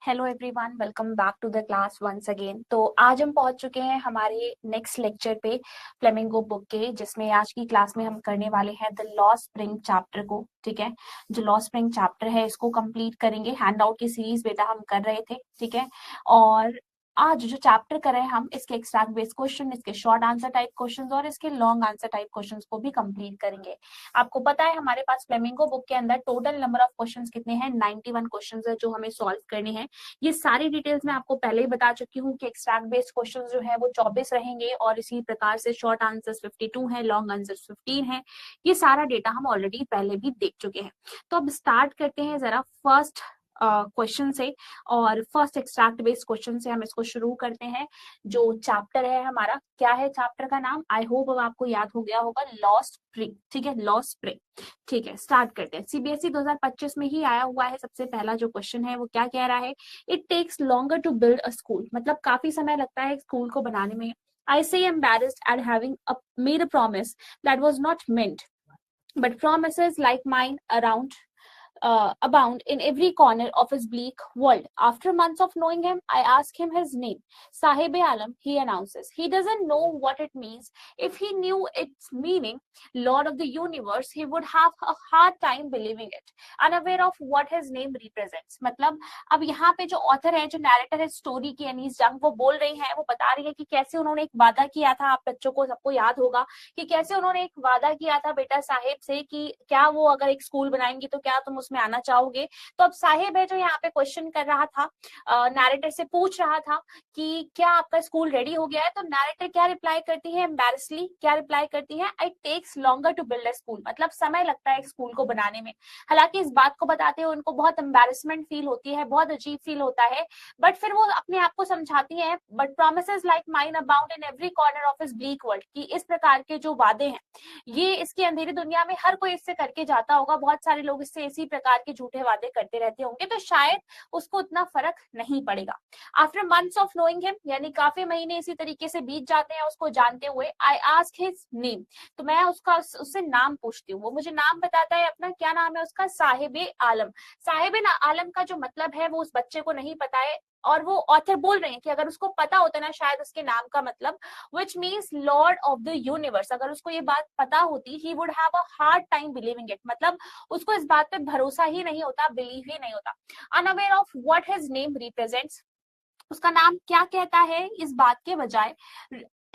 Hello everyone, welcome back to the class once again. तो आज हम पहुंच चुके हैं हमारे नेक्स्ट लेक्चर पे फ्लेमिंगो बुक के, जिसमें आज की क्लास में हम करने वाले हैं द लॉ स्प्रिंग चैप्टर को। ठीक है, जो लॉ स्प्रिंग चैप्टर है इसको कंप्लीट करेंगे। हैंडआउट की सीरीज बेटा हम कर रहे थे, ठीक है। और आज जो चैप्टर कर रहे हैं हम, इसके एक्सट्रैक्ट बेस्ड क्वेश्चन, इसके शॉर्ट आंसर टाइप क्वेश्चंस और इसके लॉन्ग आंसर टाइप क्वेश्चंस को भी कंप्लीट करेंगे। आपको पता है हमारे पास फ्लेमिंगो बुक के अंदर टोटल नंबर ऑफ क्वेश्चंस कितने हैं? 91 क्वेश्चंस है जो हमें सॉल्व करने हैं। ये सारी डिटेल्स मैं आपको पहले ही बता चुकी हूँ कि एक्सट्रैक्ट बेस्ड क्वेश्चंस जो है वो 24 रहेंगे और इसी प्रकार से शॉर्ट आंसर्स 52 है, लॉन्ग आंसर्स 15 है। ये सारा डेटा हम ऑलरेडी पहले भी देख चुके हैं। तो अब स्टार्ट करते हैं जरा फर्स्ट क्वेश्चन से, और फर्स्ट एक्सट्रैक्ट बेस्ड क्वेश्चन से हम इसको शुरू करते हैं। जो चैप्टर है हमारा, क्या है चैप्टर का नाम? आई होप अब आपको याद हो गया होगा, लॉ स्प्रिंग। ठीक है, लॉ स्प्रिंग। ठीक है, स्टार्ट करते हैं। सीबीएसई 2025 में ही आया हुआ है। सबसे पहला जो क्वेश्चन है वो क्या कह रहा है? It takes longer to build a school, मतलब काफी समय लगता है स्कूल को बनाने में। I say embarrassed at having made a promise that was not meant, but promises like mine abound in every corner of his bleak world. After months of knowing him, I ask him his name. Sahib-e-Alam, he announces. He doesn't know what it means. If he knew its meaning, Lord of the Universe, he would have a hard time believing it, unaware of what his name represents. मतलब अब यहाँ पे जो author है, जो narrator है story की, अनीस जंग, वो बोल रही है, वो बता रही है कि कैसे उन्होंने एक वादा किया था। आप बच्चों को सबको याद होगा कि कैसे उन्होंने एक वादा किया था बेटा साहिब से कि क्या वो अगर एक स्कूल बनाएंगी तो क्या तुम उसमें आना चाहोगे। तो अब साहिब है जो यहाँ पे क्वेश्चन कर रहा था, नैरेटर से पूछ रहा था कि क्या आपका स्कूल रेडी हो गया है। तो नैरेटर क्या रिप्लाई करती है? एम्बैरेसली क्या रिप्लाई करती है? It takes longer to build a school, मतलब समय लगता है एक स्कूल को बनाने में। हालांकि इस बात को बताते हुए उनको बहुत एम्बैरेसमेंट फील होती है, बहुत अजीब फील होता है, बट फिर वो अपने आप को समझाती है, but promises like mine abound in every corner of his bleak world, कि इस प्रकार के जो वादे हैं ये इसकी अंधेरी दुनिया में हर कोई इससे करके जाता होगा। बहुत सारे लोग इससे इसी प्रकार के झूठे वादे करते रहते होंगे, तो शायद उसको उतना फर्क नहीं पड़ेगा। After months of knowing him, यानी काफी महीने इसी तरीके से बीत जाते हैं उसको जानते हुए, आई आस्क हिज नेम, तो मैं उससे नाम पूछती हूँ। वो मुझे नाम बताता है अपना। क्या नाम है उसका? साहिबे आलम। साहिबे आलम का जो मतलब है वो उस बच्चे को नहीं पता है, और वो ऑथर बोल रहे हैं कि अगर उसको पता होता ना शायद उसके नाम का मतलब, which means Lord of the Universe, अगर उसको ये बात पता होती, he would have a hard time believing it, मतलब उसको इस बात पे भरोसा ही नहीं होता, बिलीव ही नहीं होता। Unaware of what his name represents, उसका नाम क्या कहता है इस बात के बजाय,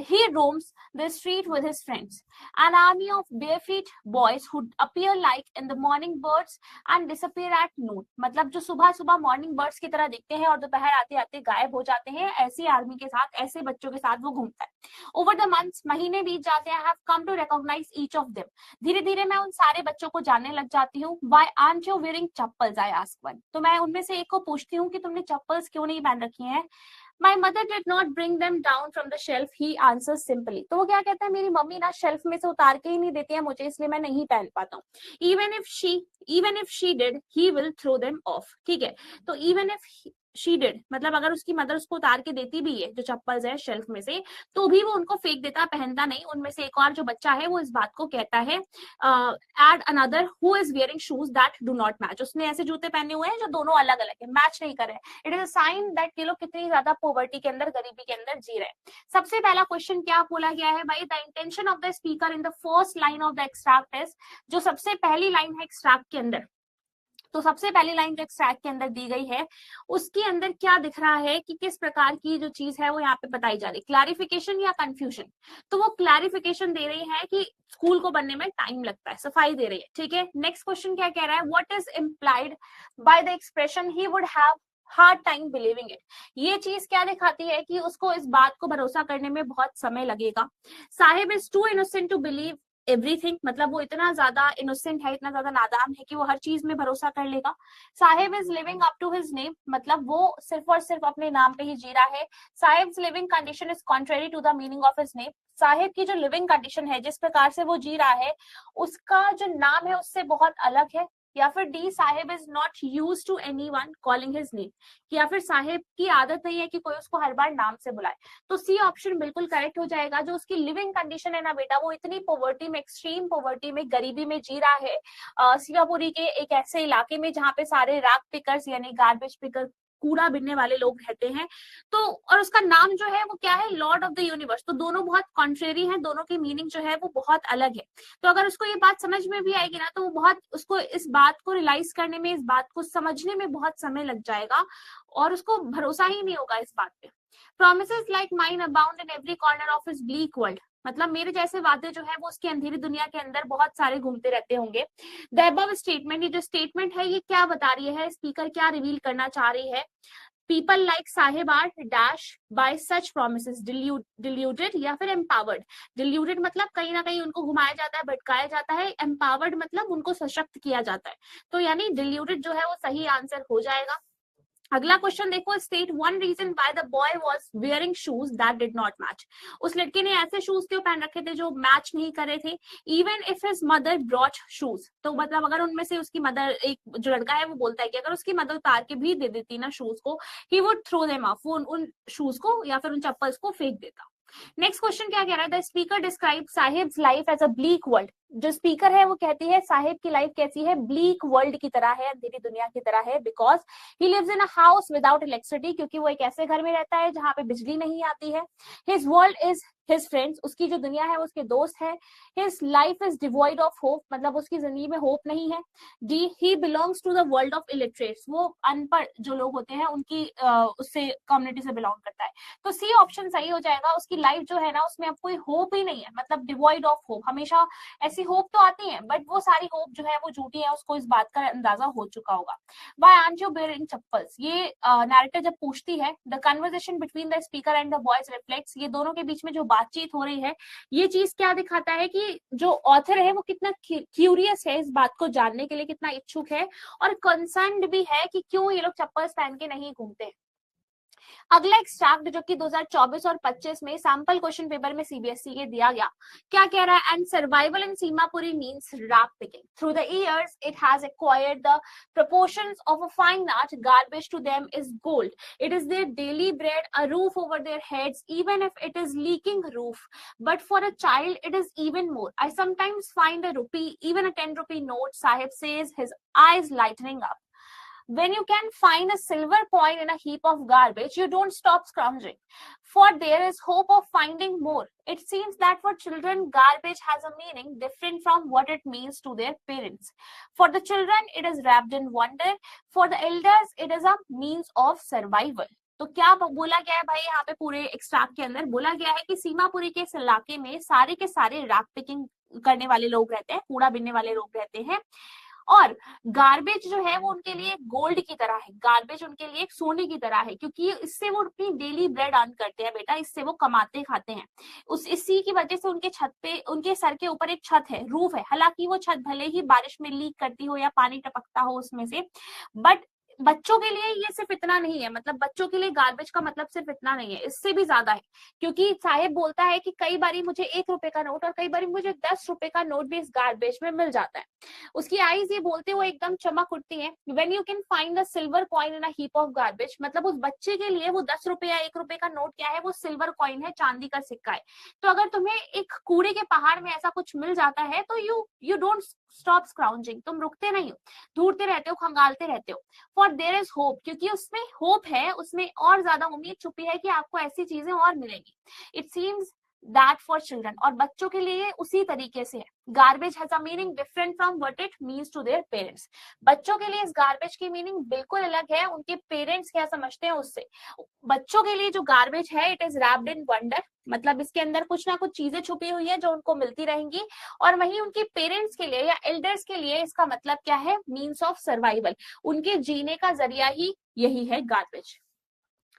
he roams the street with his friends, an army of barefoot boys who appear like in the morning birds and disappear at noon, मतलब जो सुबह सुबह मॉर्निंग बर्ड्स की तरह दिखते हैं और दोपहर आते आते गायब हो जाते हैं, ऐसी आर्मी के साथ, ऐसे बच्चों के साथ वो घूमता है। ओवर द मंथ्स, महीने बीत जाते हैं, I have come to recognize each of them, धीरे धीरे मैं उन सारे बच्चों को जानने लग जाती हूँ। Why aren't you wearing chappals? I ask one, तो मैं उनमें से एक को पूछती हूँ कि तुमने चप्पल्स क्यों नहीं पहन रखी हैं। My mother did not bring them down from the shelf, he answers simply, तो वो क्या कहता है, मेरी मम्मी ना शेल्फ में से उतार के ही नहीं देती है मुझे, इसलिए मैं नहीं पहन पाता हूँ। Even if she did, he will throw them off, ठीक है। तो even if she did, मतलब अगर उसकी मदर उसको उतार के देती भी है जो चप्पल्स है शेल्फ में से, तो भी वो उनको फेंक देता, पहनता नहीं। उनमें से एक और जो बच्चा है वो इस बात को कहता है, and another who is wearing shoes that do not match, उसने ऐसे जूते पहने हुए हैं जो दोनों अलग अलग है, मैच नहीं कर रहे हैं। It is a sign that ये लोग कितनी ज्यादा पॉवर्टी के अंदर, गरीबी के अंदर जी रहे हैं। सबसे पहला क्वेश्चन क्या बोला गया है भाई? The intention of the speaker in the first line of the extract is, जो सबसे पहली लाइन है एक्सट्रैक्ट के अंदर, तो सबसे पहली लाइन जो एक्सट्रैक्ट के अंदर दी गई है उसके अंदर क्या दिख रहा है कि किस प्रकार की जो चीज है वो यहाँ पे बताई जा रही है, क्लैरिफिकेशन या कंफ्यूजन। तो वो क्लैरिफिकेशन दे रही है कि स्कूल को बनने में टाइम लगता है, सफाई दे रही है, ठीक है। नेक्स्ट क्वेश्चन क्या कह रहा है? What is implied by the expression he would have hard time believing it, ये चीज क्या दिखाती है कि उसको इस बात को भरोसा करने में बहुत समय लगेगा। Sahib is too innocent to believe everything, मतलब वो इतना ज्यादा इनोसेंट है, इतना ज्यादा नादान है कि वो हर चीज में भरोसा कर लेगा। Sahib is living up to his name, मतलब वो सिर्फ और सिर्फ अपने नाम पे ही जी रहा है। Sahib's living condition is contrary to the meaning of his name, Sahib की जो लिविंग कंडीशन है, जिस प्रकार से वो जी रहा है, उसका जो नाम है उससे बहुत अलग है। या फिर D, Sahib is not used to anyone calling his name, या फिर साहिब की आदत नहीं है कि कोई उसको हर बार नाम से बुलाए। तो सी ऑप्शन बिल्कुल करेक्ट हो जाएगा। जो उसकी लिविंग कंडीशन है ना बेटा, वो इतनी पॉवर्टी में, एक्सट्रीम पॉवर्टी में, गरीबी में जी रहा है, सिंगापुरी के एक ऐसे इलाके में जहाँ पे सारे रैग पिकर्स यानी गार्बेज पिकर कूड़ा बिनने वाले लोग रहते हैं। तो और उसका नाम जो है वो क्या है, लॉर्ड ऑफ द यूनिवर्स। तो दोनों बहुत कॉन्ट्रेरी हैं, दोनों की मीनिंग जो है वो बहुत अलग है। तो अगर उसको ये बात समझ में भी आएगी ना, तो वो बहुत उसको इस बात को रियलाइज करने में, इस बात को समझने में बहुत समय लग जाएगा और उसको भरोसा ही नहीं होगा इस बात पे। Promises like mine abound in every corner of his bleak world। मतलब मेरे जैसे वादे जो है वो उसकी अंधेरी दुनिया के अंदर बहुत सारे घूमते रहते होंगे। द अबव स्टेटमेंट, ये जो स्टेटमेंट है ये क्या बता रही है, स्पीकर क्या रिवील करना चाह रही है? People like Sahib are dash by such promises diluted या फिर एम्पावर्ड। डिल्यूटेड मतलब कहीं ना कहीं उनको घुमाया जाता है, भटकाया जाता है। एम्पावर्ड मतलब उनको सशक्त किया जाता है। तो यानी डिल्यूटेड जो है वो सही आंसर हो जाएगा। अगला क्वेश्चन देखो, state one reason why the boy was wearing shoes that did not match. उस लड़के ने ऐसे शूज क्यों पहन रखे थे जो मैच नहीं कर रहे थे। Even if his mother brought shoes, तो मतलब अगर उनमें से उसकी मदर, एक जो लड़का है वो बोलता है कि अगर उसकी मदर उतार के भी दे देती ना शूज को, he would throw them off, वो उन शूज को या फिर उन चप्पल्स को फेंक देता। नेक्स्ट क्वेश्चन क्या कह रहा है, the speaker describe Sahib's life as a bleak world. जो स्पीकर है वो कहती है साहिब की लाइफ कैसी है, ब्लीक वर्ल्ड की तरह है, अंधेरी दुनिया की तरह है। Because he lives in a house without electricity, क्योंकि वो एक ऐसे घर में रहता है जहां पे बिजली नहीं आती है। His world is his friends, उसकी जो दुनिया है वो उसके दोस्त है। His life is devoid of hope, मतलब उसकी जिंदगी में होप नहीं है। डी he belongs to the world of illiterates, वो अनपढ़ जो लोग होते हैं उनकी उससे कम्युनिटी से बिलोंग करता है। तो सी ऑप्शन सही हो जाएगा। उसकी लाइफ जो है ना उसमें अब कोई होप ही नहीं है, मतलब डिवॉइड ऑफ होप। हमेशा ऐसी होप तो आती है बट वो सारी होप जो है वो झूठी है, उसको इस बात का अंदाजा हो चुका होगा। Why aren't you wearing chappals, ये नैरेटर जब पूछती है, the conversation between the speaker and the voice reflects, ये दोनों के बीच में जो बातचीत हो रही है ये चीज क्या दिखाता है कि जो ऑथर है वो कितना क्यूरियस है इस बात को जानने के लिए, कितना इच्छुक है और कंसर्न्ड भी है कि क्यों ये लोग चप्पल्स पहन के नहीं घूमते हैं। अगला एक्सट्रैक्ट जो कि 2024 और 25 में सैंपल क्वेश्चन पेपर में सीबीएसई के दिया गया, क्या कह रहा है, and survival in Seemapuri means rag picking through the years it has acquired the proportions of a fine art, garbage to them is gold, it is their daily bread, a roof over their heads even if it is leaking roof, but for a child it is even more. I sometimes find a rupee, even a 10 rupee note, Sahib says, his eyes lightening up. When you can find a silver coin in a heap of garbage, you don't stop scrounging, for there is hope of finding more. It seems that for children, garbage has a meaning different from what it means to their parents. For the children, it is wrapped in wonder. For the elders, it is a means of survival. तो क्या बोला गया है भाई, यहाँ पे पूरे extract के अंदर बोला गया है कि सीमापुरी के इस इलाके में सारे के सारे रैक पिकिंग करने वाले लोग रहते हैं, कूड़ा बिनने वाले लोग रहते हैं, और गार्बेज जो है वो उनके लिए गोल्ड की तरह है, गार्बेज उनके लिए एक सोने की तरह है, क्योंकि इससे वो अपनी डेली ब्रेड अर्न करते हैं बेटा, इससे वो कमाते खाते हैं। इसी की वजह से उनके छत पे, उनके सर के ऊपर एक छत है, रूफ है, हालांकि वो छत भले ही बारिश में लीक करती हो या पानी टपकता हो उसमें से, बट बच्चों के लिए ये सिर्फ इतना नहीं है, मतलब बच्चों के लिए गार्बेज का मतलब सिर्फ इतना नहीं है, इससे भी ज्यादा है। क्योंकि साहिब बोलता है कि कई बारी मुझे 1 रुपए का नोट और कई बारी मुझे 10 रुपए का नोट भी इस गार्बेज में मिल जाता है। उसकी आईज ये बोलते हुए एकदम चमक उठती है। When you can find a silver coin in a heap of garbage, मतलब उस बच्चे के लिए वो 10 रुपए या 1 रुपए का नोट क्या है, वो सिल्वर कॉइन है, चांदी का सिक्का है। तो अगर तुम्हें एक कूड़े के पहाड़ में ऐसा कुछ मिल जाता है तो यू डोंट स्टॉप स्क्राउंजिंग, तुम रुकते नहीं हो, ढूंढते रहते हो, खंगालते रहते हो। फॉर देयर इज होप, क्योंकि उसमें होप है, उसमें और ज्यादा उम्मीद छुपी है कि आपको ऐसी चीजें और मिलेंगी। It seems that for children, और बच्चों के लिए उसी तरीके से है। Garbage has a meaning different from what it means to their parents, बच्चों के लिए इस गार्बेज की मीनिंग बिल्कुल अलग है, उनके पेरेंट्स क्या समझते हैं उससे। बच्चों के लिए जो गार्बेज है, it is wrapped in wonder, मतलब इसके अंदर कुछ ना कुछ चीजें छुपी हुई है जो उनको मिलती रहेंगी। और वहीं उनके पेरेंट्स के लिए या एल्डर्स के लिए इसका मतलब क्या है, मीन्स ऑफ सर्वाइवल, उनके जीने का जरिया ही यही है गार्बेज।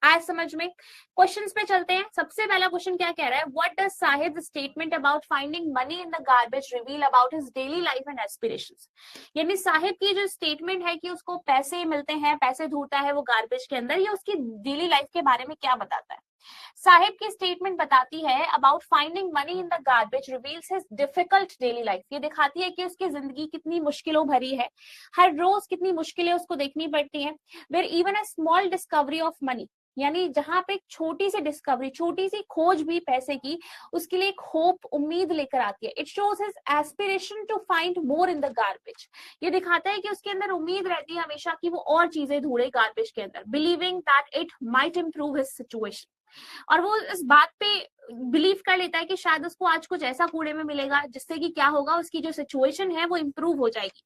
आज समझ में। क्वेश्चंस पे चलते हैं। सबसे पहला क्वेश्चन क्या कह रहा है, what does Sahib statement about finding money in the garbage reveal about his daily life and aspirations. यानी साहिब की जो स्टेटमेंट है कि उसको पैसे मिलते हैं, पैसे ढूंढता है वो गार्बेज के अंदर, ये उसकी डेली लाइफ के बारे में क्या बताता है। साहिब की स्टेटमेंट बताती है about finding money in the garbage reveals his difficult daily life. ये दिखाती है कि उसकी जिंदगी कितनी मुश्किलों भरी है, हर रोज कितनी मुश्किलें उसको देखनी पड़ती हैं। Where even a small discovery of money, यानी जहां पे छोटी सी डिस्कवरी, छोटी सी खोज भी पैसे की उसके लिए एक होप, उम्मीद लेकर आती है। It shows his aspiration to find more in the garbage. ये दिखाता है कि उसके अंदर उम्मीद रहती है हमेशा कि वो और चीजें ढूंढे गार्बेज के अंदर, believing that it might improve his situation. और वो इस बात पे बिलीव कर लेता है कि शायद उसको आज कुछ ऐसा कूड़े में मिलेगा जिससे कि क्या होगा, उसकी जो सिचुएशन है वो इंप्रूव हो जाएगी,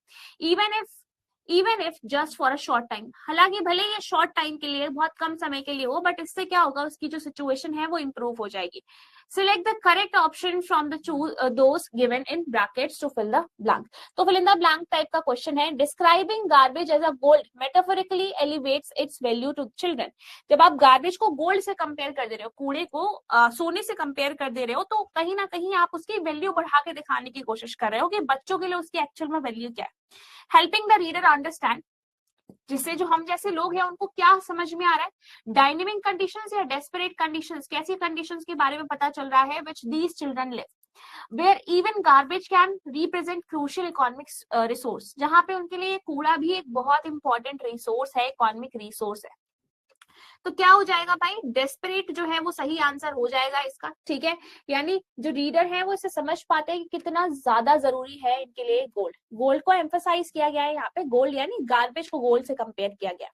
even if just for a short time. हालांकि भले ये शॉर्ट टाइम के लिए, बहुत कम समय के लिए हो, बट इससे क्या होगा, उसकी जो सिचुएशन है वो इंप्रूव हो जाएगी। Select the correct option from the those given in brackets to fill the blank. तो fill in the blank type का क्वेश्चन है। Describing garbage as a gold metaphorically elevates its value to children. जब आप garbage को gold से compare कर दे रहे हो, कूड़े को सोने से कंपेयर कर दे रहे हो, तो कहीं ना कहीं आप उसकी वैल्यू बढ़ा के दिखाने की कोशिश कर रहे हो कि बच्चों के लिए उसकी एक्चुअल में वैल्यू क्या है। हेल्पिंग द रीडर अंडरस्टैंड, जिससे जो हम जैसे लोग हैं उनको क्या समझ में आ रहा है। डायनेमिक कंडीशंस या डेस्परेट कंडीशंस, कैसी कंडीशंस के बारे में पता चल रहा है which these children live. Where even garbage can represent crucial economic resource, जहां पे उनके लिए कूड़ा भी एक बहुत इंपॉर्टेंट रिसोर्स है, इकोनॉमिक रिसोर्स है। तो क्या हो जाएगा भाई, डेस्परेट जो है वो सही आंसर हो जाएगा इसका, ठीक है। यानी जो रीडर है वो इसे समझ पाते हैं कि कितना ज्यादा जरूरी है इनके लिए गोल्ड। गोल्ड को एम्फसाइज किया गया है यहाँ पे, गोल्ड यानी गार्बेज को गोल्ड से कंपेयर किया गया।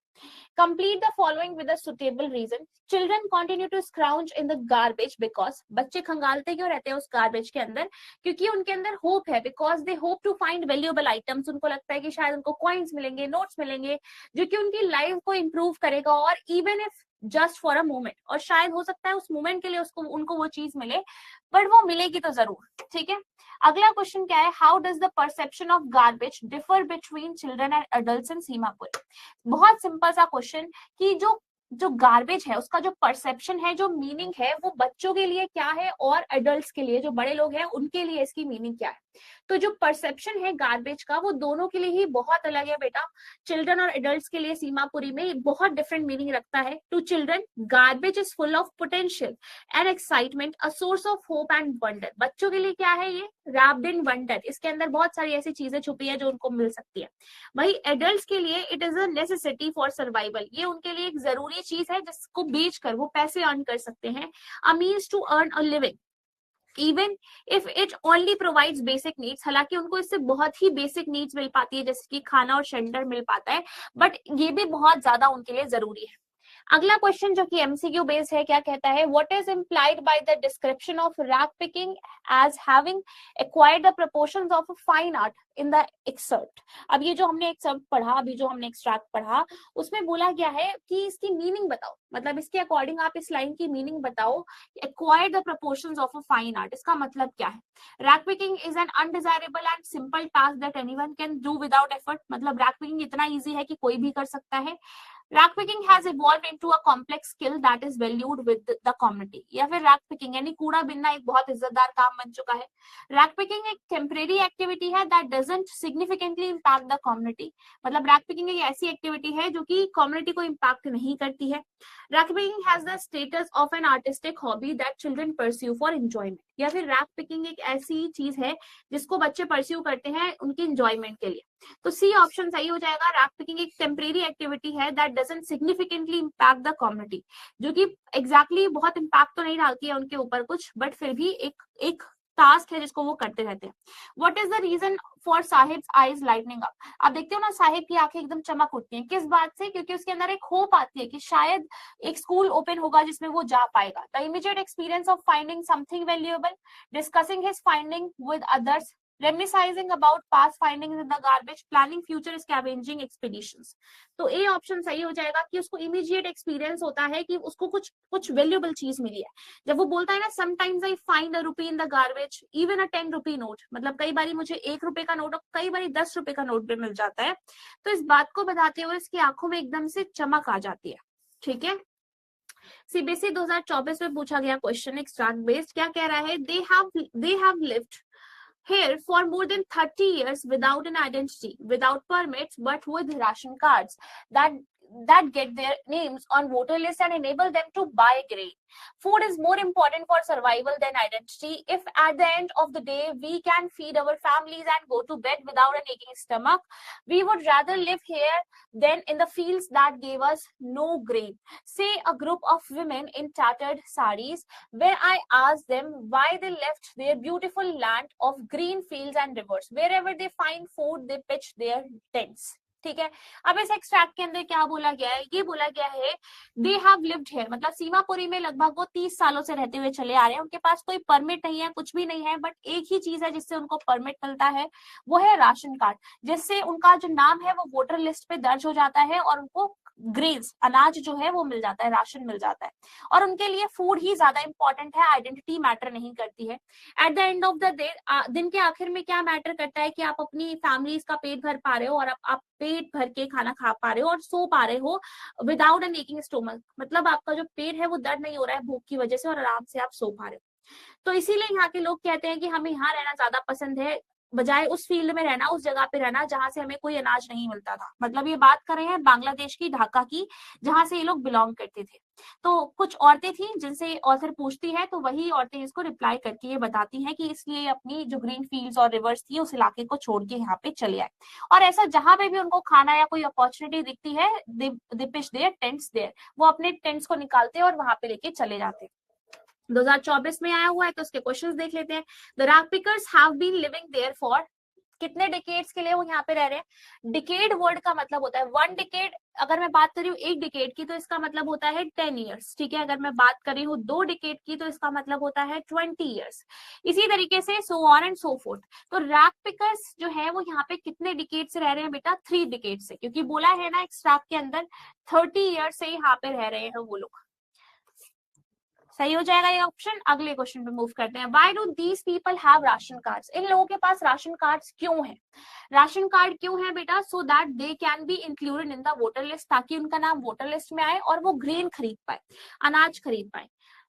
Complete the following with a suitable reason. Children continue to scrounge in the garbage because बच्चे खंगालते क्यों रहते हैं उस गार्बेज के अंदर, क्योंकि उनके अंदर होप है, because they hope to find valuable items। उनको लगता है कि शायद उनको कॉइन्स मिलेंगे, नोट्स मिलेंगे, जो कि उनकी लाइफ को इंप्रूव करेगा, और even if just for a moment, और शायद हो सकता है उस मोमेंट के लिए उनको वो चीज मिले, बट वो मिलेगी तो जरूर, ठीक है। अगला क्वेश्चन क्या है, how does the perception of garbage differ between children and adults in Seemapur. बहुत सिंपल सा क्वेश्चन कि जो गार्बेज है उसका जो परसेप्शन है, जो मीनिंग है, वो बच्चों के लिए क्या है और एडल्ट्स के लिए, जो बड़े लोग हैं, उनके लिए इसकी मीनिंग क्या है। तो जो परसेप्शन है गार्बेज का वो दोनों के लिए ही बहुत अलग है बेटा। चिल्ड्रन और एडल्ट्स के लिए सीमापुरी में बहुत डिफरेंट मीनिंग रखता है। To children garbage is full of potential and excitement, a source of hope and wonder. बच्चों के लिए क्या है ये, रैप्ड इन वंडर, इसके अंदर बहुत सारी ऐसी चीजें छुपी है जो उनको मिल सकती है। वही एडल्ट्स के लिए it is a necessity for survival, ये उनके लिए एक जरूरी चीज है जिसको बेचकर वो पैसे अर्न कर सकते हैं, a means to earn a living, even if it only provides basic needs. हालांकि उनको इससे बहुत ही बेसिक नीड्स मिल पाती है, जैसे कि खाना और शेल्टर मिल पाता है, बट ये भी बहुत ज्यादा उनके लिए जरूरी है। अगला क्वेश्चन जो कि एमसीक्यू बेस्ड है, क्या कहता है, what is implied by the description of rag picking as having acquired the proportions of a fine art in the excerpt. अब ये जो हमने एक्सर्ट पढ़ा, अभी जो हमने एक्सट्रैक्ट पढ़ा, उसमें बोला गया है कि इसकी मीनिंग बताओ, मतलब इसके अकॉर्डिंग आप इस लाइन की मीनिंग बताओ। Acquired the proportions of a fine art, इसका मतलब क्या है। Rag picking is an undesirable and simple task that anyone can do without effort, मतलब रैक पिकिंग इतना ईजी है कि कोई भी कर सकता है। Rag picking has evolved into a complex skill that is valued with the community, या फिर रैक पिकिंग यानी कूड़ा बिनना एक बहुत इज्जतदार काम बन चुका है। रैक पिकिंग एक टेम्परेरी एक्टिविटी है that doesn't significantly impact the community, मतलब रैक पिकिंग एक ऐसी एक्टिविटी है जो कि कम्युनिटी को इम्पैक्ट नहीं करती है। Rag picking has the status of an artistic hobby that children pursue for enjoyment, या फिर रैक पिकिंग एक ऐसी चीज है जिसको बच्चे परस्यू करते हैं उनकी एंजॉयमेंट के लिए। तो सी ऑप्शन सही हो जाएगा। रैक पिकिंग एक टेम्परेरी एक्टिविटी है that doesn't significantly impact the community, जो कि एग्जैक्टली बहुत इम्पैक्ट तो नहीं डालती है उनके ऊपर कुछ, बट फिर भी एक टास्क है जिसको वो करते रहते हैं। What is the reason for Sahib's eyes lightning up. आप देखते हो ना, साहिब की आंखें एकदम चमक उठती हैं, किस बात से, क्योंकि उसके अंदर एक होप आती है कि शायद एक स्कूल ओपन होगा जिसमें वो जा पाएगा। The immediate experience of finding something valuable, discussing his finding with others, reminiscing about past findings in the garbage, planning future scavenging expeditions। तो ए ऑप्शन सही हो जाएगा कि उसको इमीडिएट एक्सपीरियंस होता है कि उसको कुछ वैल्यूएबल चीज मिली है। जब वो बोलता है ना, sometimes I find a rupee in the garbage, even a 10 rupee note, मतलब कई बार मुझे 1 रुपए का नोट और कई बार 10 रुपए का नोट भी मिल जाता है। तो इस बात को बताते हुए इसकी आंखों में एकदम से चमक आ जाती है, ठीक है। सीबीएसई 2024 में पूछा गया क्वेश्चन एक्सट्रैक्ट बेस्ड, क्या कह रहा है, they have lived here for more than 30 years without an identity, without permits, but with ration cards. that get their names on voter list and enable them to buy grain. Food is more important for survival than identity. If at the end of the day we can feed our families and go to bed without an aching stomach, we would rather live here than in the fields that gave us no grain. Say a group of women in tattered saris, when I asked them why they left their beautiful land of green fields and rivers. Wherever they find food, they pitch their tents. ठीक है, अब इस extract के अंदर क्या बोला गया है, ये बोला गया है दे हैव लिव्ड हियर, मतलब सीमापुरी में लगभग वो 30 सालों से रहते हुए चले आ रहे हैं, उनके पास कोई परमिट नहीं है, कुछ भी नहीं है, बट एक ही चीज है जिससे उनको परमिट मिलता है, वो है राशन कार्ड, जिससे उनका जो नाम है वो वोटर लिस्ट पे दर्ज हो जाता है और उनको ग्रेन्स, अनाज जो है वो मिल जाता है, राशन मिल जाता है, और उनके लिए फूड ही ज्यादा इंपॉर्टेंट है, आइडेंटिटी मैटर नहीं करती है। At the end of the day, दिन के आखिर में क्या मैटर करता है कि आप अपनी फैमिलीज का पेट भर पा रहे हो, और आप पेट भर के खाना खा पा रहे हो और सो पा रहे हो विदाउट एन एकिंग स्टोमक, मतलब आपका जो पेट है वो दर्द नहीं हो रहा है भूख की वजह से, और आराम से आप सो पा रहे हो। तो इसीलिए यहाँ के लोग कहते हैं कि हमें यहाँ रहना ज्यादा पसंद है, बजाय उस फील्ड में रहना, उस जगह पे रहना जहां से हमें कोई अनाज नहीं मिलता था। मतलब ये बात कर रहे हैं बांग्लादेश की, ढाका की, जहां से ये लोग बिलोंग करते थे। तो कुछ औरतें थी जिनसे ऑथर पूछती है, तो वही औरतें इसको रिप्लाई करके ये बताती हैं कि इसलिए अपनी जो ग्रीन फील्ड्स और रिवर्स थी उस इलाके को छोड़ के यहाँ पे चले आए, और ऐसा जहां पे भी उनको खाना या कोई अपॉर्चुनिटी दिखती है, दे पिच देयर टेंट्स देयर, वो अपने टेंट्स को निकालते हैं और वहां पे लेके चले जाते हैं। 2024 में आया हुआ है, तो उसके क्वेश्चंस देख लेते हैं। The rag pickers have been living there for, कितने डिकेड्स के लिए वो यहाँ पे रह रहे हैं। डिकेड वर्ड का मतलब होता है 1 डिकेड, अगर मैं बात कर रही हूँ 1 डिकेड की तो इसका मतलब होता है 10 ईयर्स, ठीक है। अगर मैं बात कर रही हूँ 2 डिकेड की तो इसका मतलब होता है 20 ईयर्स, इसी तरीके से so on and so fourth. तो रैक पिकर्स जो है वो यहाँ पे कितने डिकेड से रह रहे हैं बेटा, 3 डिकेड से, क्योंकि बोला है ना एक्सट्रैक्ट के अंदर 30 ईयर्स से यहाँ पे रह रहे हैं वो लोग। सही हो जाएगा ये ऑप्शन। अगले क्वेश्चन पे मूव करते हैं। Why do these people have ration cards, इन लोगों के पास राशन कार्ड्स क्यों है, राशन कार्ड क्यों है बेटा, so that they can be included in the voter list, ताकि उनका नाम वोटर लिस्ट में आए और वो ग्रेन खरीद पाए, अनाज खरीद पाए।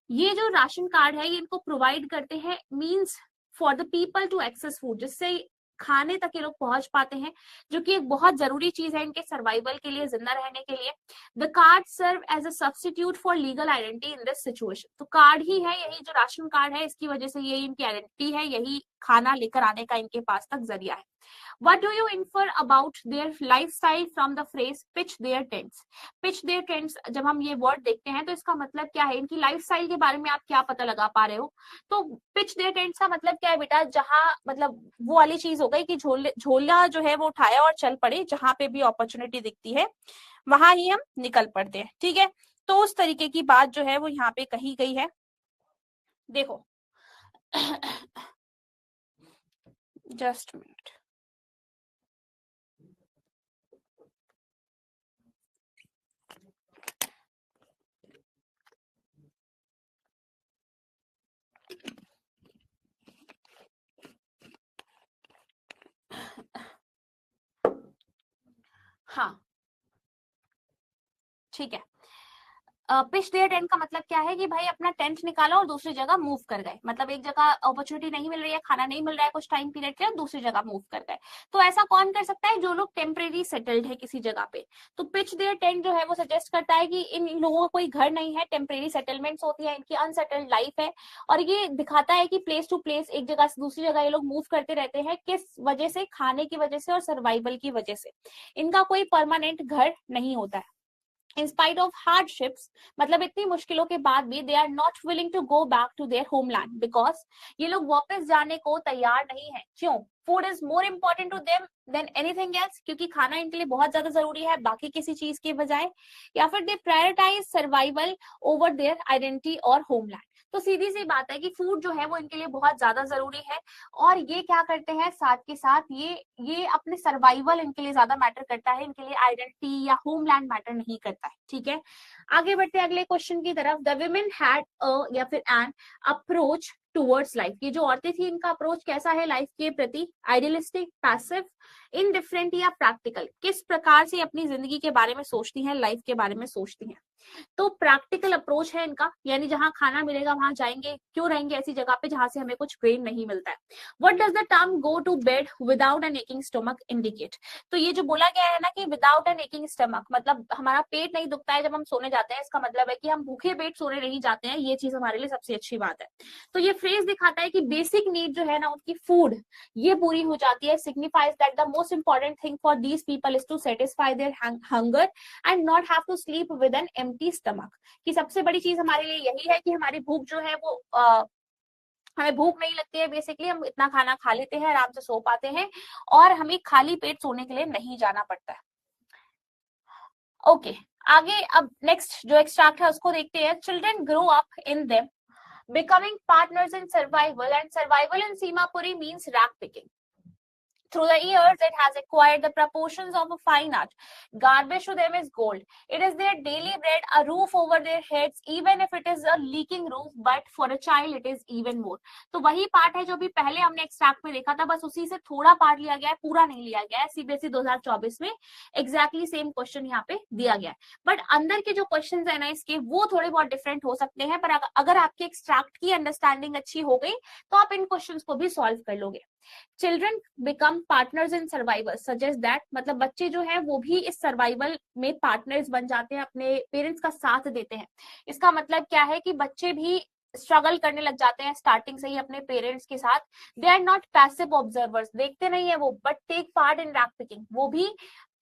ये जो राशन कार्ड है ये इनको प्रोवाइड करते हैं, means for the people to access food, जिससे खाने तक ये लोग पहुंच पाते हैं, जो कि एक बहुत जरूरी चीज है इनके सर्वाइवल के लिए, जिंदा रहने के लिए। The card serve as a substitute for legal identity in this situation, तो कार्ड ही है, यही जो राशन कार्ड है इसकी वजह से ये इनकी आइडेंटिटी है, यही खाना लेकर आने का इनके पास तक जरिया है। What do you infer about their lifestyle from the phrase pitch their tents? Pitch their tents, जब हम ये वर्ड देखते हैं तो इसका मतलब क्या है, इनकी लाइफस्टाइल के बारे में आप क्या पता लगा पा रहे हो। तो pitch their tents का मतलब क्या है बेटा, जहां मतलब वो वाली चीज हो गई कि झोला जो है वो उठाया और चल पड़े, जहां पे भी अपॉर्चुनिटी दिखती है वहां ही हम निकल पड़ते हैं, ठीक है। तो उस तरीके की बात जो है वो यहाँ पे कही गई है। देखो जस्ट मिनट, हाँ ठीक है। पिच देयर टेंट का मतलब क्या है कि भाई अपना टेंट निकालो और दूसरी जगह मूव कर गए, मतलब एक जगह अपॉर्चुनिटी नहीं मिल रही है, खाना नहीं मिल रहा है कुछ टाइम पीरियड के लिए, दूसरी जगह मूव कर गए। तो ऐसा कौन कर सकता है, जो लोग टेम्परेरी सेटल्ड है किसी जगह पे। तो पिच देयर टेंट जो है वो सजेस्ट करता है कि इन लोगों का कोई घर नहीं है, टेम्परेरी सेटलमेंट्स होती है, इनकी अनसेटल्ड लाइफ है, और ये दिखाता है कि प्लेस टू प्लेस, एक जगह से दूसरी जगह ये लोग मूव करते रहते हैं, किस वजह से, खाने की वजह से और सर्वाइवल की वजह से। इनका कोई परमानेंट घर नहीं होता है। In spite of hardships, मतलब इतनी मुश्किलों के बाद भी they are not willing to go back to their homeland because ये लोग वापस जाने को तैयार नहीं है। क्यों? Food is more important to them than anything else, क्योंकि खाना इनके लिए बहुत ज्यादा जरूरी है बाकी किसी चीज के बजाय, या फिर they prioritize survival over their identity और homeland। तो सीधी सी बात है कि फूड जो है वो इनके लिए बहुत ज्यादा जरूरी है, और ये क्या करते हैं साथ के साथ ये अपने सर्वाइवल इनके लिए ज्यादा मैटर करता है, इनके लिए आइडेंटिटी या होमलैंड मैटर नहीं करता है, ठीक है। आगे बढ़ते हैं अगले क्वेश्चन की तरफ। द वुमेन हैड या फिर एन अप्रोच टूवर्ड्स लाइफ, ये जो औरतें थी इनका अप्रोच कैसा है लाइफ के प्रति, आइडियलिस्टिक, पैसिव, इनडिफरेंट या प्रैक्टिकल, किस प्रकार से अपनी जिंदगी के बारे में सोचती हैं, लाइफ के बारे में सोचती हैं। तो प्रैक्टिकल अप्रोच है इनका, यानी जहां खाना मिलेगा वहां जाएंगे, क्यों रहेंगे ऐसी जगह पे जहां से हमें कुछ ग्रेन नहीं मिलता है। What does the term go to bed without an aching stomach indicate? तो ये जो बोला गया है ना कि विदाउट एन एकिंग स्टमक, मतलब हमारा पेट नहीं दुखता है जब हम सोने जाते हैं, इसका मतलब है कि हम भूखे पेट सोने नहीं जाते हैं। ये चीज हमारे लिए सबसे अच्छी बात है। तो ये फ्रेज दिखाता है कि बेसिक नीड जो है ना उनकी, फूड, ये पूरी हो जाती है। Signifies that the most important thing for these people is to satisfy their hunger and not have to sleep with an empty stomach. कि सबसे बड़ी चीज हमारे लिए यही है कि हमारी भूख जो है वो हमें भूख नहीं लगती है। बेसिकली हम इतना खाना खा लेते हैं, आराम से सो पाते हैं और हमें खाली पेट सोने के लिए नहीं जाना पड़ता है। ओके, आगे अब नेक्स्ट जो एक्सट्रैक्ट है उसको देखते हैं। Children grow up in them becoming partners in survival, and survival in Simapuri means rack picking. Through the years, it has acquired the proportions of a fine art. Garbage to them is gold. It is their daily bread, a roof over their heads, even if it is a leaking roof, but for a child it is even more. तो वही part है जो भी पहले हमने extract में देखा था, बस उसी से थोड़ा पार्ट लिया गया है, पूरा नहीं लिया गया है। सीबीएसई 2024 में एग्जैक्टली सेम क्वेश्चन यहाँ पे दिया गया है, बट अंदर के जो क्वेश्चन है ना इसके, वो थोड़े बहुत डिफरेंट हो सकते हैं। पर अगर आपके एक्सट्रैक्ट की अंडरस्टैंडिंग अच्छी हो गई तो आप इन क्वेश्चन को भी सॉल्व कर लोगे। Children become partners in survival suggest that, मतलब बच्चे जो है वो भी इस सर्वाइवल में पार्टनर्स बन जाते हैं, अपने पेरेंट्स का साथ देते हैं। इसका मतलब क्या है कि बच्चे भी स्ट्रगल करने लग जाते हैं स्टार्टिंग से ही अपने पेरेंट्स के साथ। They are not passive observers, देखते नहीं है वो, but take part in rag picking, वो भी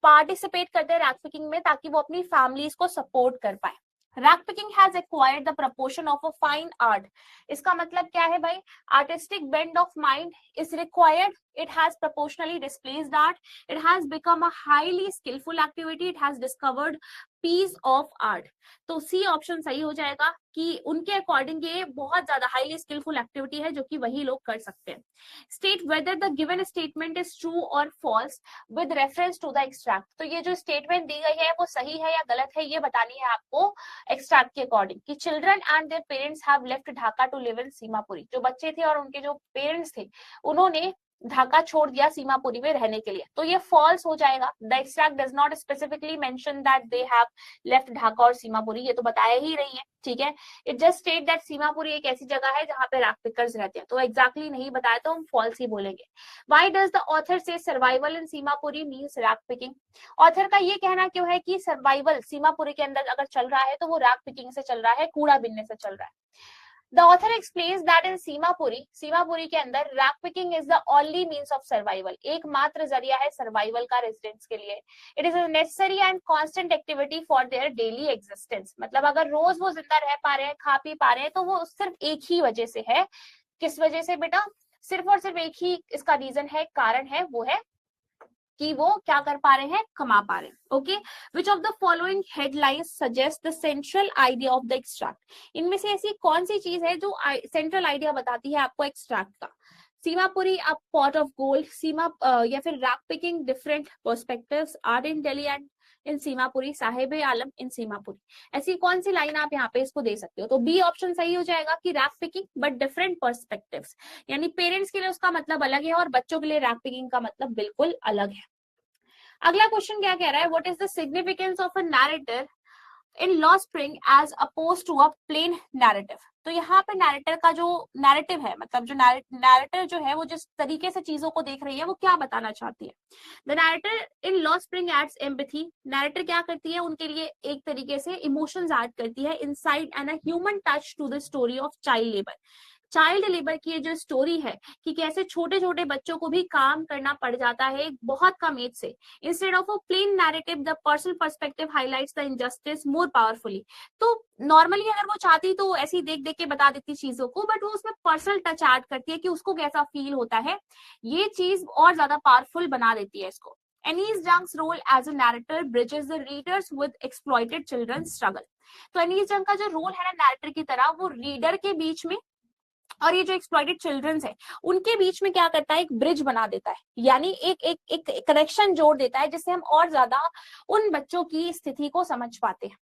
पार्टिसिपेट करते हैं रैक पिकिंग में ताकि वो अपनी फैमिलीज को सपोर्ट कर पाए। Rag picking has acquired the proportion of a fine art. इसका मतलब क्या है भाई, artistic bend of mind is required. It has proportionally displaced art. It has become a highly skillful activity. It has discovered piece of art. तो C option सही हो जाएगा कि उनके अकॉर्डिंग ये बहुत ज्यादा हाईली स्किलफुल एक्टिविटी है जो कि वही लोग कर सकते हैं। State whether the given statement is true और false with reference to the extract. तो ये जो स्टेटमेंट दी गई है वो सही है या गलत है, ये बतानी है आपको एक्सट्रैक्ट के अकॉर्डिंग। कि children and their parents have left Dhaka to live in Seemapuri, जो बच्चे थे और उनके जो पेरेंट्स थे उन्होंने ढाका छोड़ दिया सीमापुरी में रहने के लिए, तो ये फॉल्स हो जाएगा। The extract does not specifically mention that they have left Dhaka और सीमापुरी, ये तो बताया ही नहीं है, ठीक है। It just state that Seemapuri एक ऐसी जगह है जहां पे रैक पिकर्स रहते हैं, तो एग्जैक्टली नहीं बताया तो हम फॉल्स ही बोलेंगे। व्हाई डज द ऑथर से सर्वाइवल इन Seemapuri means rag picking? Author का ये कहना क्यों है कि सर्वाइवल सीमापुरी के अंदर अगर चल रहा है तो वो रैक पिकिंग से चल रहा है, कूड़ा बिनने से चल रहा है। The author explains that in Seemapuri के अंदर rag picking is the only means of survival, एकमात्र जरिया है सर्वाइवल का रेजिडेंट्स के लिए। It is a necessary and constant activity for their daily existence, मतलब अगर रोज वो जिंदा रह पा रहे हैं, खा पी पा रहे हैं, तो वो सिर्फ एक ही वजह से है। किस वजह से बेटा? सिर्फ और सिर्फ एक ही इसका रीजन है, कारण है, वो है कि वो क्या कर पा रहे हैं, कमा पा रहे हैं। Okay, which of the following headlines suggest the central idea of the extract? इनमें से ऐसी कौन सी चीज है जो सेंट्रल आइडिया बताती है आपको एक्सट्रैक्ट का? Seemapuri a pot of gold, या फिर rag picking, different perspectives, art in Delhi and in Seemapuri, Sahib Alam in Seemapuri. ऐसी कौन सी लाइन आप यहाँ पे इसको दे सकते हो? तो बी ऑप्शन सही हो जाएगा कि rag picking but different perspectives, यानी पेरेंट्स के लिए उसका मतलब अलग है और बच्चों के लिए रैक पिकिंग का मतलब बिल्कुल अलग है। अगला क्वेश्चन क्या कह रहा है, what is the significance of a narrator in Lost Spring as opposed to a plain narrative? तो यहाँ पे नैरेटर का जो नैरेटिव है, मतलब जो नैरेटर जो है वो जिस तरीके से चीजों को देख रही है वो क्या बताना चाहती है? The narrator in Lost Spring adds empathy, narrator क्या करती है, उनके लिए एक तरीके से इमोशंस ऐड करती है, insight and a human touch to the story of child labour. Child labour की ये जो स्टोरी है कि कैसे छोटे छोटे बच्चों को भी काम करना पड़ जाता है बहुत कम एज से। Instead of a plain narrative the personal perspective highlights the injustice more powerfully. तो नॉर्मली अगर वो चाहती तो ऐसी देख देख के बता देती चीजों को, बट वो उसमें पर्सनल टच ऐड करती है कि उसको कैसा फील होता है, ये चीज और ज्यादा पावरफुल बना देती है इसको। Anees Jung's role as a narrator bridges the readers with exploited children struggle. तो एनीस जंग का जो रोल है ना नैरेटर की तरह, वो रीडर के बीच में और ये जो एक्सप्लॉइटेड चिल्ड्रंस है उनके बीच में क्या करता है, एक ब्रिज बना देता है, यानी एक एक एक कनेक्शन जोड़ देता है जिससे हम और ज्यादा उन बच्चों की स्थिति को समझ पाते हैं।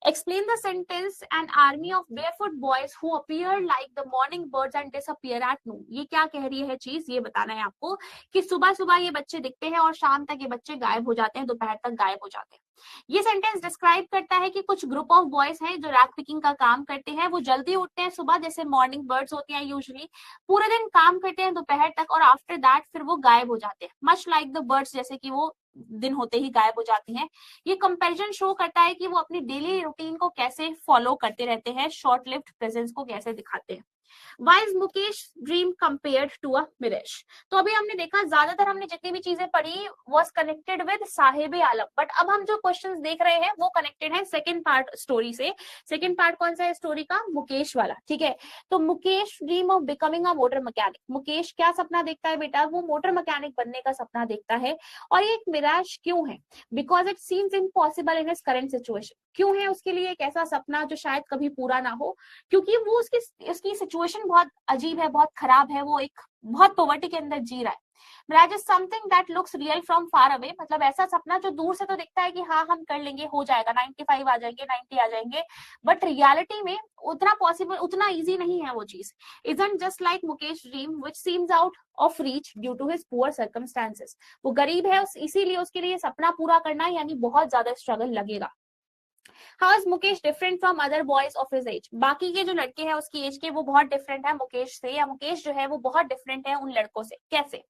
Explain the sentence, an army of barefoot boys who appear like the morning birds and disappear at noon। ये क्या कह रही है चीज, ये बताना है आपको कि सुबह सुबह ये बच्चे दिखते हैं और शाम तक ये बच्चे गायब हो जाते हैं, दोपहर तक गायब हो जाते हैं। ये सेंटेंस डिस्क्राइब करता है कि कुछ ग्रुप ऑफ बॉयज हैं जो रैक पिकिंग का काम करते हैं। वो जल्दी उठते हैं सुबह, जैसे मॉर्निंग बर्ड्स होती हैं यूजुअली, पूरे दिन काम करते हैं दोपहर तक, और आफ्टर दैट फिर वो गायब हो जाते हैं, मच लाइक द बर्ड्स, जैसे कि वो दिन होते ही गायब हो जाती हैं। ये कंपैरिजन शो करता है कि वो अपनी डेली रूटीन को कैसे फॉलो करते रहते हैं, शॉर्ट लिव्ड प्रेजेंस को कैसे दिखाते हैं। Why is Mukesh dream compared to a mirage? तो अभी हमने देखा, ज्यादातर हमने जितनी भी चीजें पढ़ी was connected with Sahib Alam, but अब हम जो क्वेश्चंस देख रहे हैं वो कनेक्टेड है सेकंड पार्ट स्टोरी से। सेकंड पार्ट कौन सा है स्टोरी का? मुकेश वाला, ठीक है। तो Mukesh dream of becoming a motor mechanic. Mukesh क्या सपना देखता है बेटा? वो मोटर मैकेनिक बनने का सपना देखता है। और ये एक मिराज क्यों है? Because it seems impossible in his current situation. क्यों है उसके लिए एक ऐसा सपना जो शायद कभी पूरा ना हो? क्योंकि वो उसकी सिचुएशन बहुत अजीब है, बहुत खराब है, वो एक बहुत पॉवर्टी के अंदर जी रहा है। Mirage is something that looks real from far away, मतलब ऐसा सपना जो दूर से तो दिखता है कि हाँ हम कर लेंगे, हो जाएगा, 95 आ जाएंगे, 90 आ जाएंगे, बट रियलिटी में उतना पॉसिबल, उतना इजी नहीं है वो चीज। Isn't just like Mukesh dream which seems out of reach due to his poor circumstances. वो गरीब है, इसीलिए उसके लिए सपना पूरा करना यानी बहुत ज्यादा स्ट्रगल लगेगा। How is Mukesh different from other boys of his age? बाकी के जो लड़के हैं उसकी एज के, वो बहुत डिफरेंट है मुकेश से, या मुकेश जो है वो बहुत डिफरेंट है उन लड़कों से। कैसे?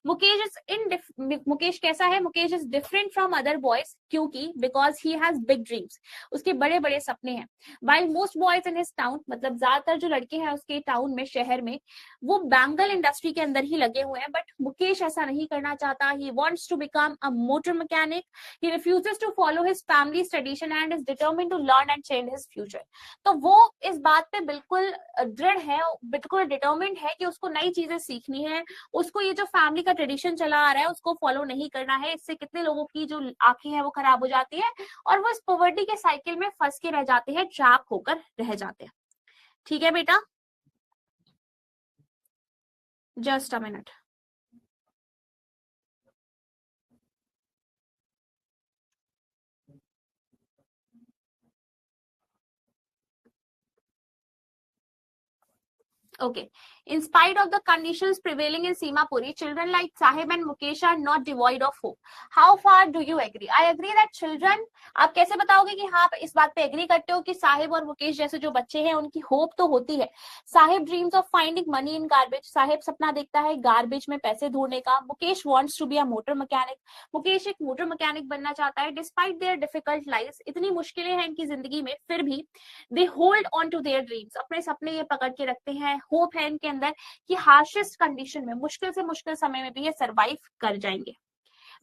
मुकेश कैसा है? Mukesh is different from other boys क्योंकि because he has big dreams, उसके बड़े बड़े सपने हैं। While most boys in his town, मतलब ज्यादातर जो लड़के हैं उसके टाउन में, शहर में, वो बैंगल इंडस्ट्री के अंदर ही लगे हुए हैं, बट मुकेश ऐसा नहीं करना चाहता। He wants to become a motor mechanic. He refuses to follow his family's tradition and is determined to learn and change his future. तो वो इस बात पे बिल्कुल दृढ़ है, बिल्कुल डिटर्मिन्ड है कि उसको नई चीजें सीखनी है, उसको ये जो फैमिली का ट्रेडिशन चला आ रहा है उसको फॉलो नहीं करना है। इससे कितने लोगों की जो आंखें हैं वो खराब हो जाती है और वो इस पॉवर्टी के साइकिल में फंस के रह जाते हैं, ट्रैप होकर रह जाते हैं। ठीक है बेटा, just a minute. Okay. In spite of the conditions prevailing in Simapuri, children like Sahib and Mukesh are not devoid of hope. How far do you agree? I agree that children, आप कैसे बताओगे कि हाँ इस बात पे agree करते हो कि साहिब और मुकेश जैसे जो बच्चे हैं उनकी होप तो होती है। Saheb dreams of finding money in garbage, Saheb सपना देखता है गार्बेज में पैसे ढूंढने का। Mukesh wants to be a motor mechanic, Mukesh एक मोटर मैकेनिक बनना चाहता है। डिस्पाइट देयर डिफिकल्ट लाइव्स, इतनी मुश्किलें हैं इनकी जिंदगी में, फिर भी they hold on to their dreams, अपने सपने ये पकड़ के रखते हैं। होप है इनके अंदर कि हार्शेस्ट कंडीशन में, मुश्किल से मुश्किल समय में भी ये सरवाइव कर जाएंगे।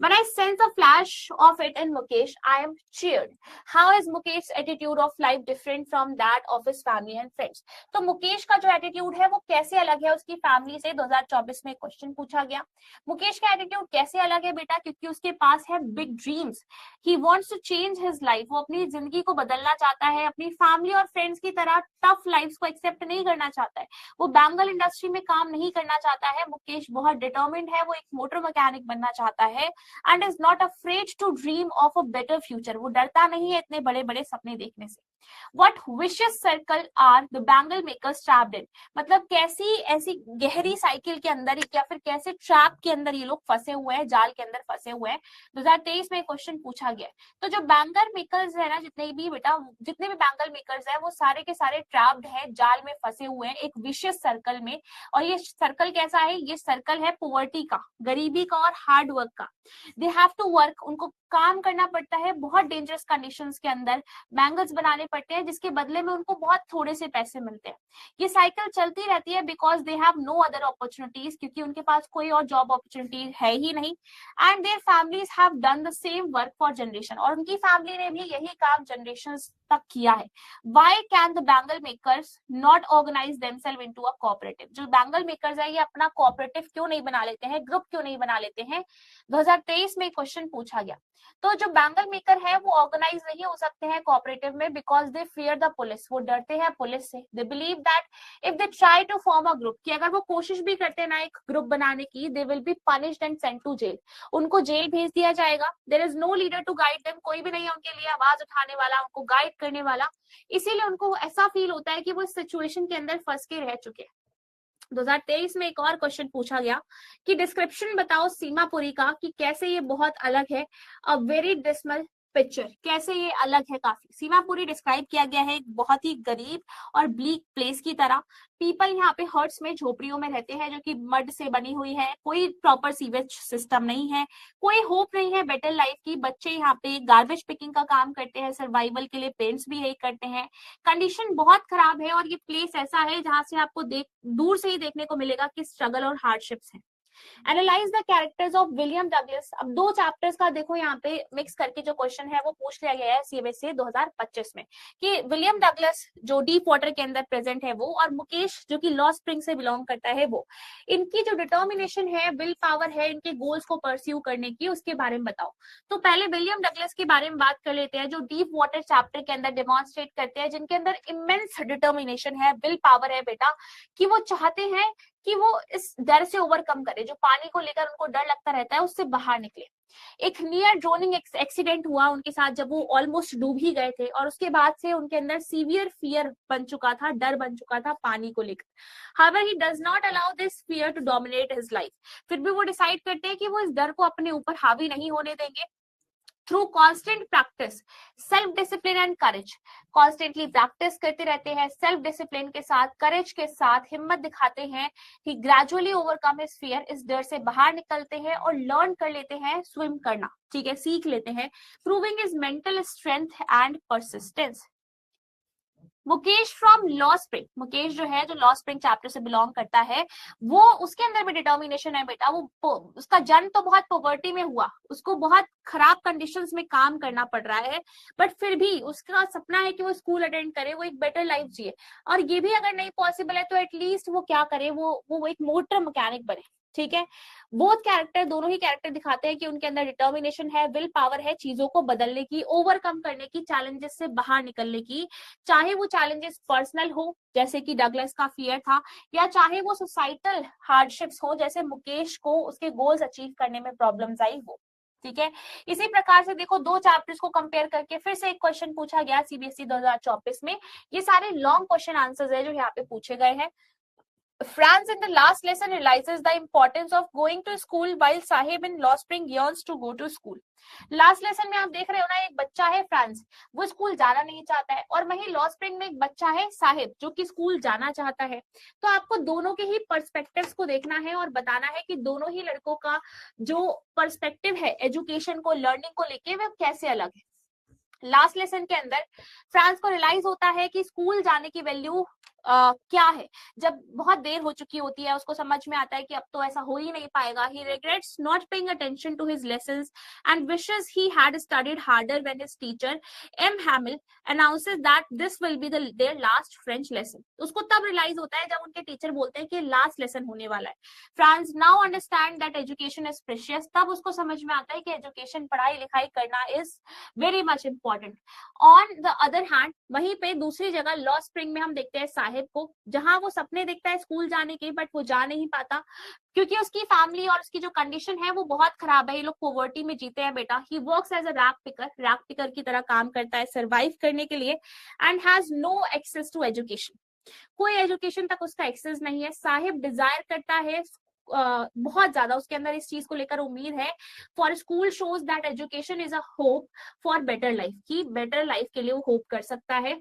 When I sense a flash of it in Mukesh, I am cheered. How is Mukesh's attitude of life different from that of his family and friends? तो मुकेश का जो एटीट्यूड है वो कैसे अलग है उसकी फैमिली से? 2024 में क्वेश्चन पूछा गया। मुकेश का एटीट्यूड कैसे अलग है बेटा? क्योंकि उसके पास है big dreams. He wants to change his life, वो अपनी जिंदगी को बदलना चाहता है, अपनी फैमिली और फ्रेंड्स की तरह टफ लाइफ को एक्सेप्ट नहीं करना चाहता है, वो बैंगल इंडस्ट्री में काम नहीं करना चाहता है। मुकेश बहुत डिटर्मिन्ड है, वो एक मोटर मैकेनिक बनना चाहता है and is not afraid to dream of a better future. वो डरता नहीं है इतने बड़े बड़े सपने देखने से। What vicious circle are the bangle makers trapped in? मतलब कैसी ऐसी गहरी साइकिल के अंदर या फिर कैसे ट्रैप के अंदर ये लोग फंसे हुए हैं, जाल के अंदर फंसे हुए हैं। 2023 में क्वेश्चन पूछा गया। तो जो बैंगल मेकर्स है ना, जितने भी बेटा, जितने भी बैंगल मेकर्स है वो सारे के सारे ट्रैप्ड है, जाल में फंसे हुए हैं एक विशियस सर्कल में। और ये सर्कल कैसा है? ये सर्कल है पॉवर्टी का, गरीबी का और हार्ड वर्क का। दे हैव टू वर्क, उनको काम करना पड़ता है बहुत डेंजरस कंडीशंस के अंदर, बैंगल्स बनाने पड़ते हैं जिसके बदले में उनको बहुत थोड़े से पैसे मिलते हैं। ये साइकिल चलती रहती है because they have no other opportunities, क्योंकि उनके पास कोई और जॉब अपॉर्चुनिटी है ही नहीं। And their families have done the same work for generation, और उनकी फैमिली ने भी यही काम जनरेशन तक किया है। Why can the bangle makers not organise themselves into a cooperative? जो बैंगल मेकर्स है ये अपना कोऑपरेटिव क्यों नहीं बना लेते हैं, ग्रुप क्यों नहीं बना लेते हैं? 2023 में क्वेश्चन पूछा गया। तो जो बैंगल मेकर है वो ऑर्गेनाइज नहीं हो सकते हैं कोऑपरेटिव में because they fear the police, वो डरते हैं पुलिस से। They believe that if they try to form a group, कि अगर वो कोशिश भी करते हैं ना एक ग्रुप बनाने की, they will be punished and sent to jail, उनको जेल भेज दिया जाएगा। There is no leader to guide them, कोई भी नहीं है उनके लिए आवाज उठाने वाला, उनको गाइड करने वाला। इसीलिए उनको ऐसा फील होता है कि वो इस सिचुएशन के अंदर फंस के रह चुके हैं। 2023 में एक और क्वेश्चन पूछा गया कि डिस्क्रिप्शन बताओ सीमापुरी का कि कैसे ये बहुत अलग है। अ वेरी डिसमल पिक्चर कैसे ये अलग है काफी। सीमापुरी डिस्क्राइब किया गया है एक बहुत ही गरीब और ब्लीक प्लेस की तरह। पीपल यहाँ पे हर्ट्स में, झोपड़ियों में रहते हैं जो कि मड से बनी हुई है, कोई प्रॉपर सीवेज सिस्टम नहीं है, कोई होप नहीं है बेटर लाइफ की। बच्चे यहाँ पे गार्बेज पिकिंग का काम करते हैं सर्वाइवल के लिए, पेरेंट्स भी यही करते हैं। कंडीशन बहुत खराब है और ये प्लेस ऐसा है जहां से आपको दूर से ही देखने को मिलेगा कि स्ट्रगल और हार्डशिप्स है। Analyse the characters of William Douglas. अब दो चैप्टर्स का देखो यहाँ पे मिक्स करके जो क्वेश्चन है वो पूछ लिया गया है सीबीएसई 2025 में, कि विलियम डगलस जो डीप वाटर के अंदर प्रेजेंट है वो, और मुकेश जो कि लॉ स्प्रिंग से बिलोंग करता है वो, इनकी जो डिटर्मिनेशन है, विल पावर है इनके गोल्स को परस्यू करने की, उसके बारे में बताओ। तो पहले विलियम डगलस के बारे में बात कर लेते हैं, जो डीप वाटर चैप्टर के अंदर डेमोन्स्ट्रेट करते हैं, जिनके अंदर इमेंस डिटर्मिनेशन है, विल पावर है बेटा, कि वो चाहते हैं कि वो इस डर से ओवरकम करे, जो पानी को लेकर उनको डर लगता रहता है उससे बाहर निकले। एक नियर ड्रोनिंग एक्सीडेंट हुआ उनके साथ जब वो ऑलमोस्ट डूब ही गए थे, और उसके बाद से उनके अंदर सीवियर फियर बन चुका था, डर बन चुका था पानी को लेकर। However he does not allow this fear to dominate his life. फिर भी वो डिसाइड करते हैं कि वो इस डर को अपने ऊपर हावी नहीं होने देंगे। Through constant practice, self discipline and courage, constantly practice करते रहते हैं, सेल्फ डिसिप्लिन के साथ, करेज के साथ, हिम्मत दिखाते हैं, ही ग्रेजुअली ओवरकम हिज फियर, इस डर से बाहर निकलते हैं और लर्न कर लेते हैं स्विम करना, ठीक है, सीख लेते हैं, proving his mental strength and persistence. Mukesh from law spring, Mukesh जो है जो लॉ स्प्रिंग चैप्टर से बिलोंग करता है, वो उसके अंदर भी डिटर्मिनेशन है बेटा। वो उसका जन्म तो बहुत पॉवर्टी में हुआ, उसको बहुत खराब कंडीशंस में काम करना पड़ रहा है, बट फिर भी उसका सपना है कि वो स्कूल अटेंड करे, वो एक बेटर लाइफ जिए। और ये भी अगर नहीं पॉसिबल है तो एटलीस्ट वो क्या करे, वो एक मोटर मैकेनिक बने, ठीक है। बोथ कैरेक्टर, दोनों ही कैरेक्टर दिखाते हैं कि उनके अंदर डिटर्मिनेशन है, विल पावर है चीजों को बदलने की, ओवरकम करने की, चैलेंजेस से बाहर निकलने की, चाहे वो चैलेंजेस पर्सनल हो जैसे कि डगलस का फियर था, या चाहे वो सोसाइटल हार्डशिप्स हो जैसे मुकेश को उसके गोल्स अचीव करने में प्रॉब्लम्स आई हो, ठीक है। इसी प्रकार से देखो दो चैप्टर्स को कंपेयर करके फिर से एक क्वेश्चन पूछा गया सीबीएसई 2024 में। ये सारे लॉन्ग क्वेश्चन आंसर्स है जो यहाँ पे पूछे गए हैं। Franz in the last lesson realizes the importance of going to school while Sahib in Law Spring yearns to go to school. Last lesson में आप देख रहे हो ना, एक बच्चा है फ्रांस, वो स्कूल जाना नहीं चाहता है, और वहीं लॉ स्प्रिंग में एक बच्चा है साहिब जो कि स्कूल जाना चाहता है। तो आपको दोनों के ही पर्सपेक्टिव्स को देखना है और बताना है कि दोनों ही लड़कों का जो पर्सपेक्टिव है एजुकेशन को, लर्निंग को लेके, वो कैसे अलग है। लास्ट लेसन के अंदर फ्रांस को रियलाइज होता है कि स्कूल जाने की वैल्यू क्या है। जब बहुत देर हो चुकी होती है उसको समझ में आता है कि अब तो ऐसा हो ही नहीं पाएगा। He regrets not paying attention to his lessons and wishes he had studied harder when his teacher M. Hamill announces that this will be their last French lesson. उसको तब रियलाइज होता है जब उनके टीचर बोलते हैं कि लास्ट लेसन होने वाला है। France now understand that education is precious, तब उसको समझ में आता है कि एजुकेशन, पढ़ाई लिखाई करना is very much important. On the other hand, वहीं पे दूसरी जगह लॉ स्प्रिंग में हम देखते हैं साहिब को, जहां वो सपने देखता है स्कूल जाने के, बट वो जा नहीं पाता क्योंकि उसकी फैमिली और उसकी जो कंडीशन है वो बहुत खराब है। ये लोग पॉवर्टी में जीते हैं बेटा। He works as a rag picker की तरह काम करता है सर्वाइव करने के लिए, and has no access to education, कोई एजुकेशन तक उसका एक्सेस नहीं है। साहिब डिजायर करता है बहुत ज्यादा, उसके अंदर इस चीज को लेकर उम्मीद है। For school shows that education is a hope for better life, की बेटर लाइफ के लिए वो होप कर सकता है।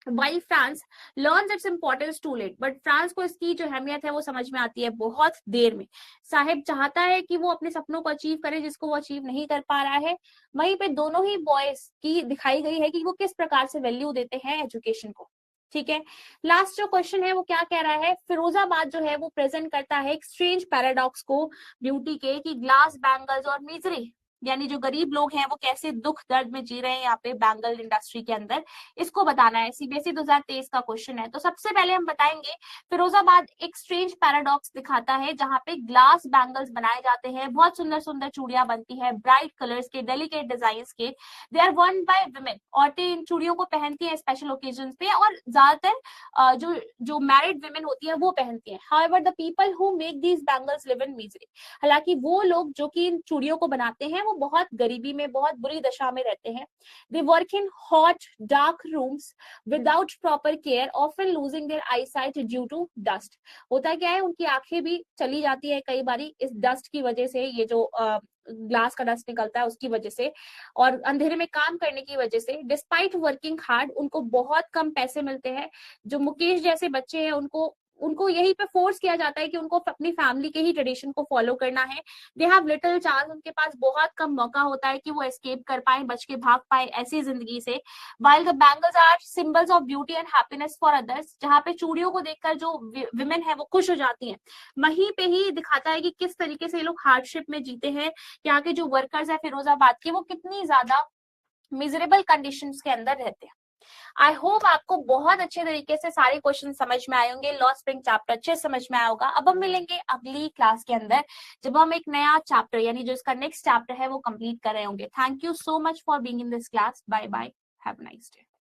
While France learns its importance too late, but France को इसकी जो अहमियत है वो समझ में आती है बहुत देर में। साहिब चाहता है कि वो अपने सपनों को अचीव करे जिसको वो अचीव नहीं कर पा रहा है। वहीं पे दोनों ही बॉयज की दिखाई गई है कि वो किस प्रकार से वैल्यू देते हैं एजुकेशन को, ठीक है। लास्ट जो क्वेश्चन है वो क्या कह रहा है, फिरोजाबाद जो है वो प्रेजेंट करता है एक स्ट्रेंज पैराडॉक्स को ब्यूटी के, कि ग्लास बैंगल्स और मिजरी, यानी जो गरीब लोग हैं वो कैसे दुख दर्द में जी रहे हैं यहाँ पे बैंगल इंडस्ट्री के अंदर, इसको बताना है। सीबीएसई 2023 का क्वेश्चन है। तो सबसे पहले हम बताएंगे फिरोजाबाद एक स्ट्रेंज पैराडॉक्स दिखाता है जहाँ पे ग्लास बैंगल्स बनाए जाते हैं, बहुत सुंदर सुंदर चूड़ियां बनती है ब्राइट कलर्स के, डेलिकेट डिजाइन के। They are worn by women, औरतें इन चूड़ियों को पहनती है स्पेशल ओकेजन पे, और ज्यादातर जो मैरिड वुमेन होती है वो पहनती है। However the people who make these bangles live in misery, हालांकि वो लोग जो कि इन चूड़ियों को बनाते हैं वो बहुत गरीबी में, बहुत बुरी दशा में रहते हैं। They work in hot dark rooms without proper care, often losing their eyesight due to dust. होता क्या है, उनकी आंखें भी चली जाती है कई बारी इस डस्ट की वजह से, ये जो ग्लास का डस्ट निकलता है उसकी वजह से, और अंधेरे में काम करने की वजह से, डिस्पाइट वर्किंग हार्ड, उनको बहुत कम पैसे मिलते हैं। जो मुकेश जैसे बच्चे हैं उनको उनको यहीं पे फोर्स किया जाता है कि उनको अपनी फैमिली के ही ट्रेडिशन को फॉलो करना है। दे हैव लिटिल चांस, उनके पास बहुत कम मौका होता है कि वो एस्केप कर पाए, बच के भाग पाए ऐसी जिंदगी से। While the bangles are symbols of beauty and happiness for others, जहाँ पे चूड़ियों को देखकर जो विमेन है वो खुश हो जाती हैं, वहीं पे ही दिखाता है कि किस तरीके से ये लोग हार्डशिप में जीते हैं। यहाँ के जो वर्कर्स है फिरोजाबाद के, वो कितनी ज्यादा मिजरेबल कंडीशंस के अंदर रहते हैं। आई होप आपको बहुत अच्छे तरीके से सारे क्वेश्चन समझ में आए होंगे, लॉ स्प्रिंग चैप्टर अच्छे समझ में आया होगा। अब हम मिलेंगे अगली क्लास के अंदर, जब हम एक नया चैप्टर यानी जो इसका नेक्स्ट चैप्टर है वो कंप्लीट कर रहे होंगे। Thank you so much for being in this class. Bye bye, have a nice day.